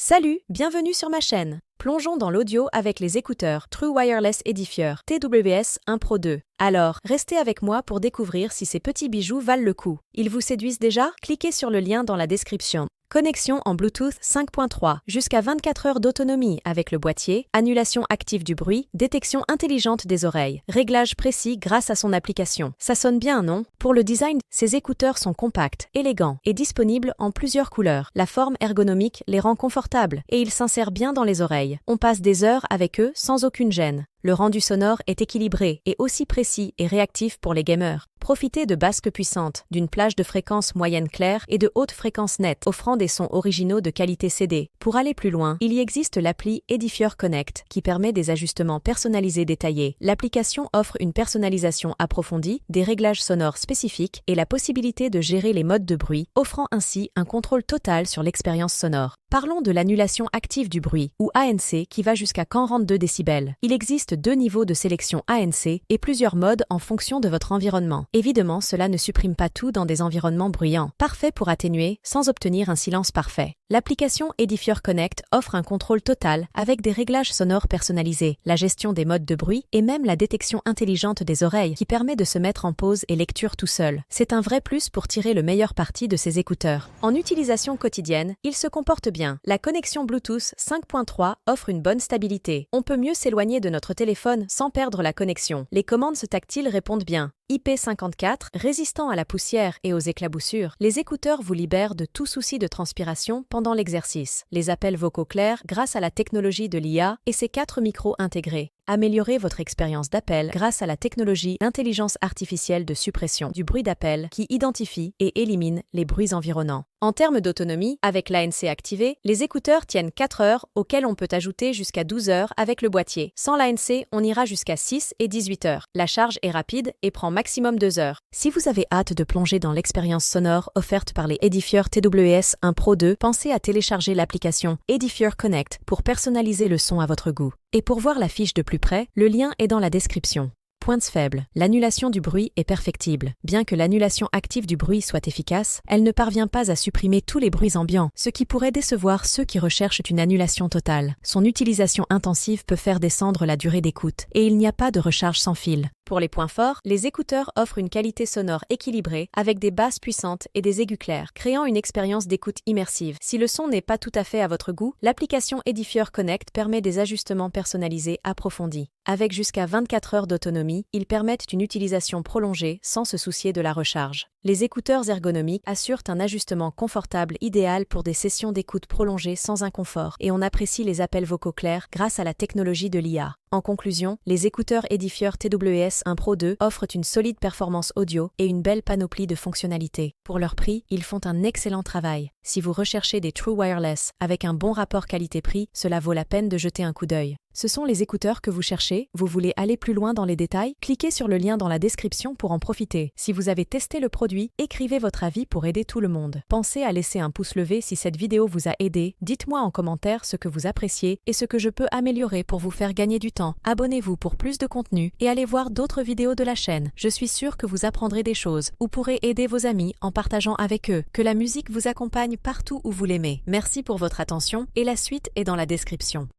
Salut, bienvenue sur ma chaîne. Plongeons dans l'audio avec les écouteurs True Wireless Edifier TWS 1 Pro 2. Alors, restez avec moi pour découvrir si ces petits bijoux valent le coup. Ils vous séduisent déjà? Cliquez sur le lien dans la description. Connexion en Bluetooth 5.3, jusqu'à 24 heures d'autonomie avec le boîtier, annulation active du bruit, détection intelligente des oreilles, réglage précis grâce à son application. Ça sonne bien, non? Pour le design, ces écouteurs sont compacts, élégants et disponibles en plusieurs couleurs. La forme ergonomique les rend confortables et ils s'insèrent bien dans les oreilles. On passe des heures avec eux sans aucune gêne. Le rendu sonore est équilibré et aussi précis et réactif pour les gamers. Profitez de basques puissantes, d'une plage de fréquences moyenne claire et de hautes fréquences nettes, offrant des sons originaux de qualité CD. Pour aller plus loin, il y existe l'appli Edifier Connect, qui permet des ajustements personnalisés détaillés. L'application offre une personnalisation approfondie, des réglages sonores spécifiques et la possibilité de gérer les modes de bruit, offrant ainsi un contrôle total sur l'expérience sonore. Parlons de l'annulation active du bruit, ou ANC, qui va jusqu'à 42 décibels. Il existe 2 niveaux de sélection ANC et plusieurs modes en fonction de votre environnement. Évidemment, cela ne supprime pas tout dans des environnements bruyants. Parfait pour atténuer, sans obtenir un silence parfait. L'application Edifier Connect offre un contrôle total avec des réglages sonores personnalisés, la gestion des modes de bruit et même la détection intelligente des oreilles qui permet de se mettre en pause et lecture tout seul. C'est un vrai plus pour tirer le meilleur parti de ces écouteurs. En utilisation quotidienne, ils se comportent bien. La connexion Bluetooth 5.3 offre une bonne stabilité. On peut mieux s'éloigner de notre téléphone sans perdre la connexion. Les commandes tactiles répondent bien. IP54, résistant à la poussière et aux éclaboussures, les écouteurs vous libèrent de tout souci de transpiration pendant l'exercice. Les appels vocaux clairs grâce à la technologie de l'IA et ses 4 micros intégrés. Améliorez votre expérience d'appel grâce à la technologie d'intelligence artificielle de suppression du bruit d'appel qui identifie et élimine les bruits environnants. En termes d'autonomie, avec l'ANC activé, les écouteurs tiennent 4 heures auxquelles on peut ajouter jusqu'à 12 heures avec le boîtier. Sans l'ANC, on ira jusqu'à 6 et 18 heures. La charge est rapide et prend maximum 2 heures. Si vous avez hâte de plonger dans l'expérience sonore offerte par les Edifier TWS 1 Pro 2, pensez à télécharger l'application Edifier Connect pour personnaliser le son à votre goût. Et pour voir la fiche de plus près, le lien est dans la description. Points faibles. L'annulation du bruit est perfectible. Bien que l'annulation active du bruit soit efficace, elle ne parvient pas à supprimer tous les bruits ambiants, ce qui pourrait décevoir ceux qui recherchent une annulation totale. Son utilisation intensive peut faire descendre la durée d'écoute, et il n'y a pas de recharge sans fil. Pour les points forts, les écouteurs offrent une qualité sonore équilibrée avec des basses puissantes et des aigus clairs, créant une expérience d'écoute immersive. Si le son n'est pas tout à fait à votre goût, l'application Edifier Connect permet des ajustements personnalisés approfondis. Avec jusqu'à 24 heures d'autonomie, ils permettent une utilisation prolongée sans se soucier de la recharge. Les écouteurs ergonomiques assurent un ajustement confortable idéal pour des sessions d'écoute prolongées sans inconfort et on apprécie les appels vocaux clairs grâce à la technologie de l'IA. En conclusion, les écouteurs Edifier TWS 1 Pro 2 offrent une solide performance audio et une belle panoplie de fonctionnalités. Pour leur prix, ils font un excellent travail. Si vous recherchez des True Wireless avec un bon rapport qualité-prix, cela vaut la peine de jeter un coup d'œil. Ce sont les écouteurs que vous cherchez? Vous voulez aller plus loin dans les détails? Cliquez sur le lien dans la description pour en profiter. Si vous avez testé le produit, écrivez votre avis pour aider tout le monde. Pensez à laisser un pouce levé si cette vidéo vous a aidé. Dites-moi en commentaire ce que vous appréciez et ce que je peux améliorer pour vous faire gagner du temps. Abonnez-vous pour plus de contenu et allez voir d'autres vidéos de la chaîne. Je suis sûre que vous apprendrez des choses ou pourrez aider vos amis en partageant avec eux. Que la musique vous accompagne partout où vous l'aimez. Merci pour votre attention et la suite est dans la description.